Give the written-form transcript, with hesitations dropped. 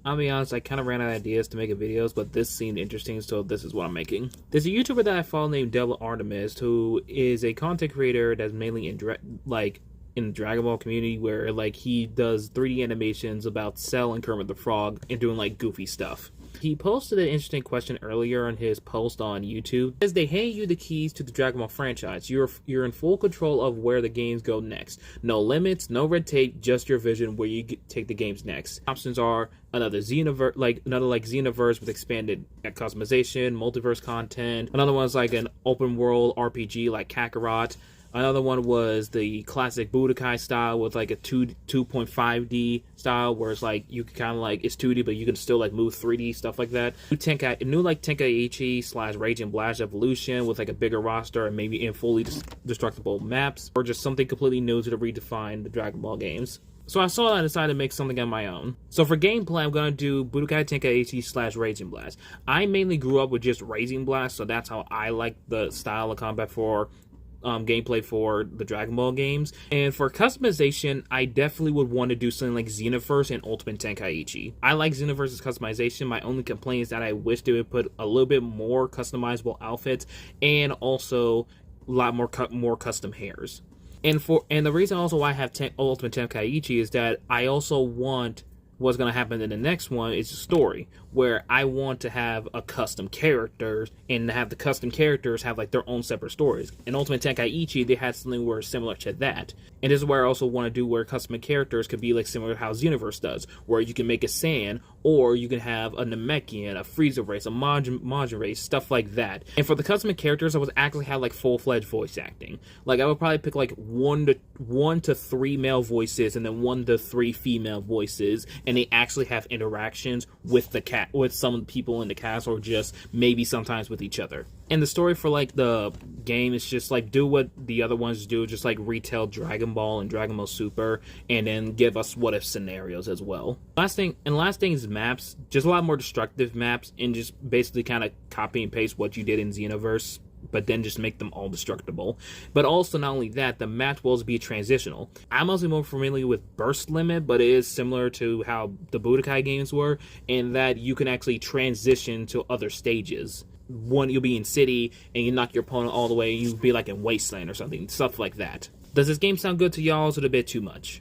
I'll be honest, I kind of ran out of ideas to make videos, but this seemed interesting, so this is what I'm making. There's a YouTuber that I follow named Devilartemis, who is a content creator that's mainly in in the Dragon Ball community, where like he does 3D animations about Cell and Kermit the Frog and doing like goofy stuff. He posted an interesting question earlier on his post on YouTube. It says they hand you the keys to the Dragon Ball franchise. You're in full control of where the games go next. No limits, no red tape, just your vision where you take the games next. Options are another Xenoverse with expanded customization, multiverse content. Another one's like an open world RPG like Kakarot. Another one was the classic Budokai style with like a 2.5D style, where it's like you can kind of like it's 2D, but you can still like move 3D, stuff like that. New like Tenkaichi / Raging Blast Evolution with like a bigger roster and maybe in fully destructible maps, or just something completely new to redefine the Dragon Ball games. So I saw that and decided to make something on my own. So for gameplay, I'm going to do Budokai Tenkaichi / Raging Blast. I mainly grew up with just Raging Blast, so that's how I like the style of combat for gameplay for the Dragon Ball games. And for customization, I definitely would want to do something like Xenoverse and Ultimate Tenkaichi. I like Xenoverse's customization. My only complaint is that I wish they would put a little bit more customizable outfits and also a lot more custom hairs. And the reason also why I have Ultimate Tenkaichi is that I also want what's going to happen in the next one is a story where I want to have a custom characters and have the custom characters have like their own separate stories. In Ultimate Tenkaichi, they had something where similar to that. And this is where I also want to do where custom characters could be like similar to how Xenoverse does, where you can make a Saiyan, or you can have a Namekian, a Frieza race, a Majin race, stuff like that. And for the custom characters, I would actually have like full-fledged voice acting. Like I would probably pick like one to three male voices and then 1 to 3 female voices, and they actually have interactions with with some of the people in the cast, or just maybe sometimes with each other. And the story for like the game is just like do what the other ones do, just like retell Dragon Ball and Dragon Ball Super, and then give us what if scenarios as well. Last thing is maps, just a lot more destructive maps, and just basically kind of copy and paste what you did in Xenoverse, but then just make them all destructible. But also, not only that, the match will be transitional. I'm mostly more familiar with Burst Limit, but it is similar to how the Budokai games were, in that you can actually transition to other stages. One, you'll be in City, and you knock your opponent all the way, and you'll be like in Wasteland or something, stuff like that. Does this game sound good to y'all, or is it a bit too much?